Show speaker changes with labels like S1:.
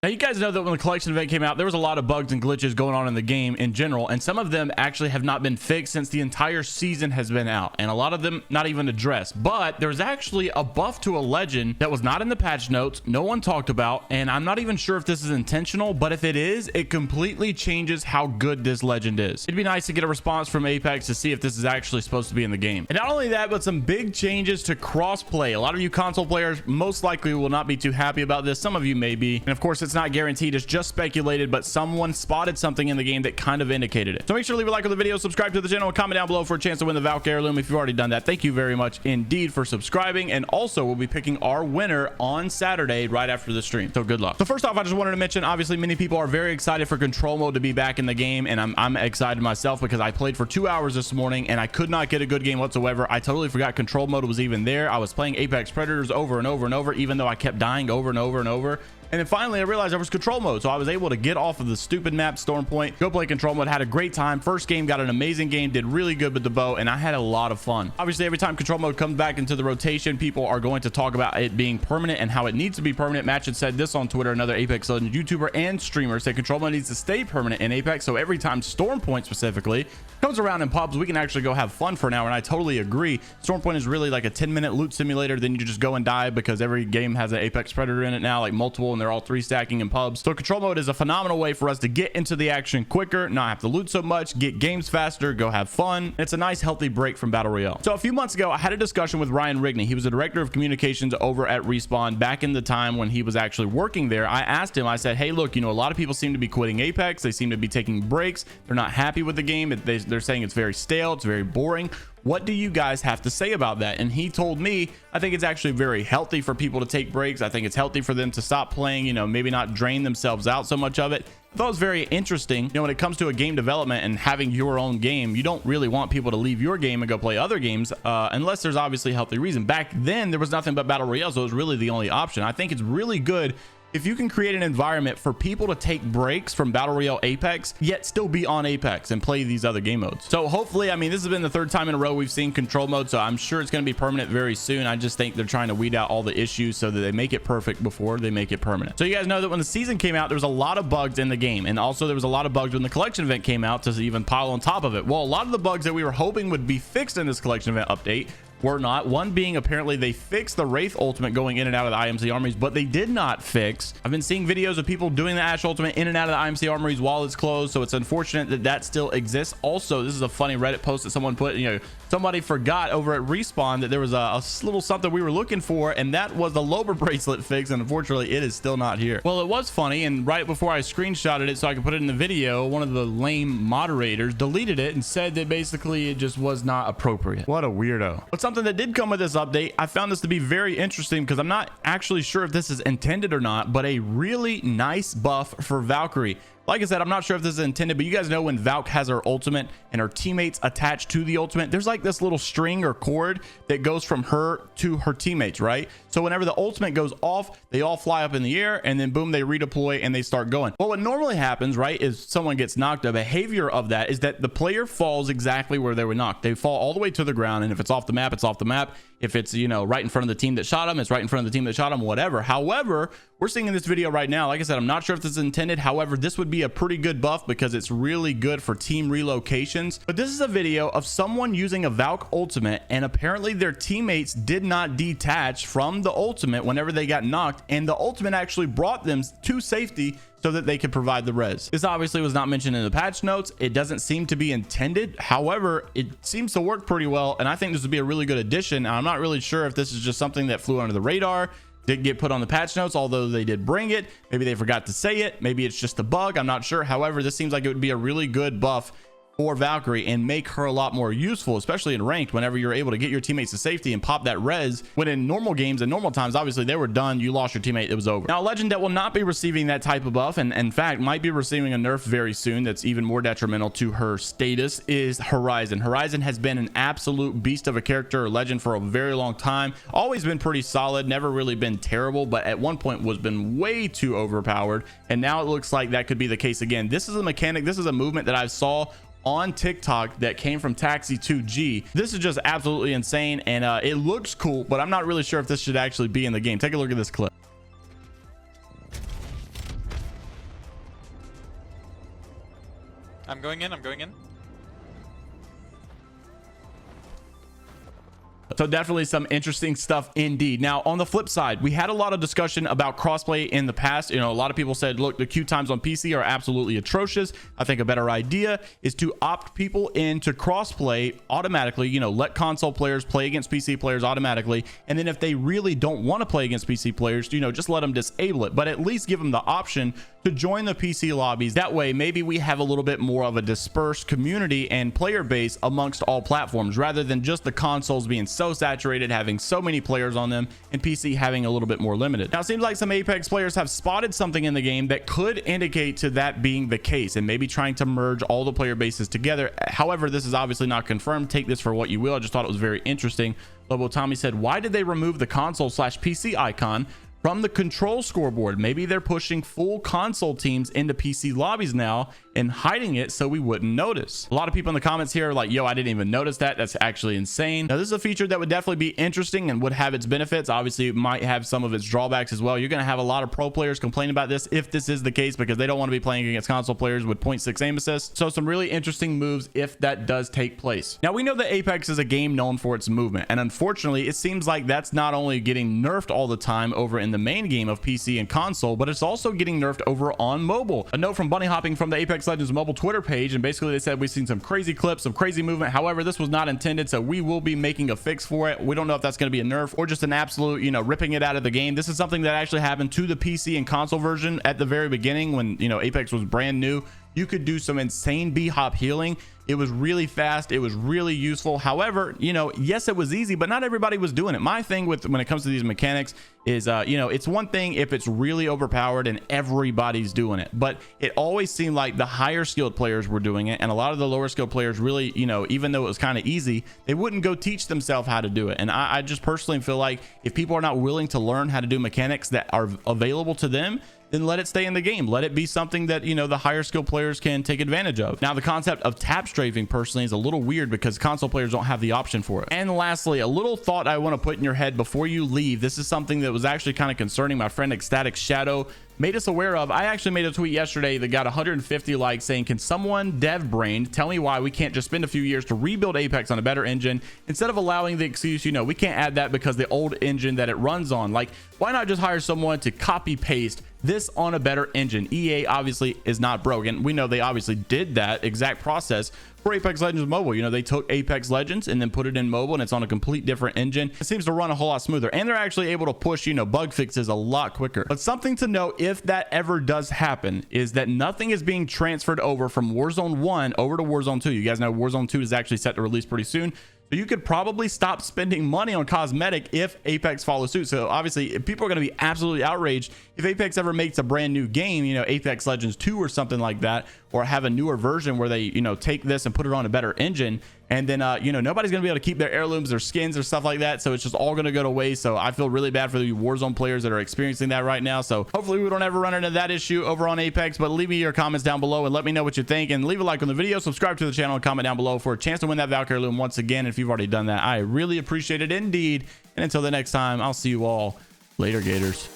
S1: Now, you guys know that when the collection event came out, there was a lot of bugs and glitches going on in the game in general, and some of them actually have not been fixed since the entire season has been out, and a lot of them not even addressed. But there's actually a buff to a legend that was not in the patch notes, no one talked about, and I'm not even sure if this is intentional, but if it is, it completely changes how good this legend is. It'd be nice to get a response from Apex to see if this is actually supposed to be in the game. And not only that, but some big changes to crossplay. A lot of you console players most likely will not be too happy about this. Some of you may be, and of course, it's not guaranteed, it's just speculated, but someone spotted something in the game that kind of indicated it. So make sure to leave a like on the video, subscribe to the channel, and comment down below for a chance to win the Valk heirloom. If you've already done that, thank you very much indeed for subscribing. And also, we'll be picking our winner on Saturday right after the stream, so good luck. So first off, I just wanted to mention, obviously many people are very excited for control mode to be back in the game, and I'm excited myself because I played for 2 hours this morning and I could not get a good game whatsoever. I totally forgot control mode was even there. I was playing Apex Predators over and over and over, even though I kept dying over and over and over. And then finally I realized there was control mode, so I was able to get off of the stupid map Storm Point, go play control mode, had a great time. First game, got an amazing game, did really good with the bow, and I had a lot of fun. Obviously, every time control mode comes back into the rotation, people are going to talk about it being permanent and how it needs to be permanent. Match had said this on Twitter. Another Apex Legends YouTuber and streamer said control mode needs to stay permanent in Apex, so every time Storm Point specifically comes around in pubs, we can actually go have fun for an hour. And I totally agree. Storm Point is really like a 10-minute loot simulator. Then you just go and die because every game has an Apex Predator in it now, like multiple, and they're all 3 stacking in pubs. So control mode is a phenomenal way for us to get into the action quicker, not have to loot so much, get games faster, go have fun. It's a nice healthy break from Battle Royale. So a few months ago, I had a discussion with Ryan Rigney. He was the director of communications over at Respawn back in the time when he was actually working there. I asked him, I said, hey, look, you know, a lot of people seem to be quitting Apex. They seem to be taking breaks. They're not happy with the game. They're saying it's very stale, it's very boring. What do you guys have to say about that? And he told me, I think it's actually very healthy for people to take breaks. I think it's healthy for them to stop playing, you know, maybe not drain themselves out so much of it. I thought it was very interesting. You know, when it comes to a game development and having your own game, you don't really want people to leave your game and go play other games unless there's obviously a healthy reason. Back then, there was nothing but Battle Royale, so it was really the only option. I think it's really good if you can create an environment for people to take breaks from Battle Royale Apex, yet still be on Apex and play these other game modes. So hopefully, I mean, this has been the 3rd time in a row we've seen control mode, so I'm sure it's going to be permanent very soon. I just think they're trying to weed out all the issues so that they make it perfect before they make it permanent. So you guys know that when the season came out, there was a lot of bugs in the game, and also there was a lot of bugs when the collection event came out to even pile on top of it. Well, a lot of the bugs that we were hoping would be fixed in this collection event update were not. One being, apparently they fixed the Wraith ultimate going in and out of the IMC armories, but they did not fix. I've been seeing videos of people doing the Ash ultimate in and out of the IMC armories while it's closed, so it's unfortunate that that still exists. Also, this is a funny Reddit post that someone put, you know, somebody forgot over at Respawn that there was a little something we were looking for, and that was the Lober bracelet fix, and unfortunately it is still not here. Well, it was funny, and right before I screenshotted it so I could put it in the video, one of the lame moderators deleted it and said that basically it just was not appropriate. What a weirdo. But something that did come with this update, I found this to be very interesting because I'm not actually sure if this is intended or not, but a really nice buff for Valkyrie. Like I said, I'm not sure if this is intended, but you guys know when Valk has her ultimate and her teammates attached to the ultimate, there's like this little string or cord that goes from her to her teammates, right? So whenever the ultimate goes off, they all fly up in the air and then boom, they redeploy and they start going. Well, what normally happens, right, is someone gets knocked. The behavior of that is that the player falls exactly where they were knocked. They fall all the way to the ground, and if it's off the map, it's off the map. If it's, you know, right in front of the team that shot him, it's right in front of the team that shot him, whatever. However, we're seeing in this video right now, like I said, I'm not sure if this is intended. However, this would be a pretty good buff because it's really good for team relocations. But this is a video of someone using a Valk ultimate, and apparently their teammates did not detach from the ultimate whenever they got knocked, and the ultimate actually brought them to safety so that they could provide the res. This obviously was not mentioned in the patch notes. It doesn't seem to be intended. However, it seems to work pretty well, and I think this would be a really good addition. I'm not really sure if this is just something that flew under the radar, didn't get put on the patch notes, although they did bring it. Maybe they forgot to say it. Maybe it's just a bug. I'm not sure. However, this seems like it would be a really good buff for Valkyrie and make her a lot more useful, especially in ranked, whenever you're able to get your teammates to safety and pop that res, when in normal games and normal times, obviously they were done, you lost your teammate, it was over. Now, a legend that will not be receiving that type of buff, and in fact might be receiving a nerf very soon that's even more detrimental to her status, is Horizon. Horizon has been an absolute beast of a character or legend for a very long time. Always been pretty solid, never really been terrible, but at one point was been way too overpowered, and now it looks like that could be the case again. This is a mechanic, this is a movement that I saw on TikTok that came from Taxi 2G. This is just absolutely insane, and it looks cool, but I'm not really sure if this should actually be in the game. Take a look at this clip.
S2: I'm going in. I'm going in.
S1: So definitely some interesting stuff indeed. Now, on the flip side, we had a lot of discussion about crossplay in the past. You know, a lot of people said, look, the queue times on PC are absolutely atrocious. I think a better idea is to opt people into crossplay automatically, you know, let console players play against PC players automatically. And then if they really don't want to play against PC players, you know, just let them disable it, but at least give them the option to join the PC lobbies. That way, maybe we have a little bit more of a dispersed community and player base amongst all platforms, rather than just the consoles being so saturated, having so many players on them, and PC having a little bit more limited. Now, it seems like some Apex players have spotted something in the game that could indicate to that being the case, and maybe trying to merge all the player bases together. However, this is obviously not confirmed. Take this for what you will. I just thought it was very interesting. Lobo Tommy said, why did they remove the console/PC icon from the control scoreboard? Maybe they're pushing full console teams into PC lobbies now and hiding it so we wouldn't notice. A lot of people in the comments here are like, yo, I didn't even notice that. That's actually insane. Now, this is a feature that would definitely be interesting and would have its benefits. Obviously, it might have some of its drawbacks as well. You're going to have a lot of pro players complaining about this if this is the case, because they don't want to be playing against console players with 0.6 aim assist. So some really interesting moves if that does take place. Now, we know that Apex is a game known for its movement, and unfortunately, it seems like that's not only getting nerfed all the time over in the main game of PC and console, but it's also getting nerfed over on mobile. A note from Bunny Hopping from the Apex Legends mobile Twitter page, and basically they said, we've seen some crazy clips, some crazy movement. However, this was not intended, so we will be making a fix for it. We don't know if that's going to be a nerf or just an absolute, you know, ripping it out of the game. This is something that actually happened to the PC and console version at the very beginning when, you know, Apex was brand new. You could do some insane B-hop healing. It was really fast. It was really useful. However, you know, yes, it was easy, but not everybody was doing it. My thing with when it comes to these mechanics is, you know, it's one thing if it's really overpowered and everybody's doing it, but it always seemed like the higher skilled players were doing it, and a lot of the lower skilled players really, you know, even though it was kind of easy, they wouldn't go teach themselves how to do it. And I just personally feel like if people are not willing to learn how to do mechanics that are available to them, then let it stay in the game. Let it be something that, you know, the higher skill players can take advantage of. Now, the concept of tap strafing personally is a little weird because console players don't have the option for it. And lastly, a little thought I want to put in your head before you leave. This is something that was actually kind of concerning my friend Ecstatic Shadow made us aware of. I actually made a tweet yesterday that got 150 likes saying, can someone dev brain tell me why we can't just spend a few years to rebuild Apex on a better engine instead of allowing the excuse, you know, we can't add that because the old engine that it runs on. Like, why not just hire someone to copy paste this on a better engine? EA obviously is not broken. We know they obviously did that exact process for Apex Legends Mobile. You know, they took Apex Legends and then put it in mobile, and it's on a complete different engine. It seems to run a whole lot smoother, and they're actually able to push, you know, bug fixes a lot quicker. But something to note, if that ever does happen, is that nothing is being transferred over from Warzone 1 over to Warzone 2. You guys know Warzone 2 is actually set to release pretty soon. So you could probably stop spending money on cosmetic if Apex follows suit. So obviously people are going to be absolutely outraged if Apex ever makes a brand new game, you know, Apex Legends 2 or something like that, or have a newer version where they, you know, take this and put it on a better engine. And then, you know, nobody's going to be able to keep their heirlooms, their skins or stuff like that. So it's just all going to go to waste. So I feel really bad for the Warzone players that are experiencing that right now. So hopefully we don't ever run into that issue over on Apex, but leave me your comments down below and let me know what you think, and leave a like on the video, subscribe to the channel, and comment down below for a chance to win that Valkyrie heirloom once again. And if you've already done that, I really appreciate it indeed. And until the next time, I'll see you all later, Gators.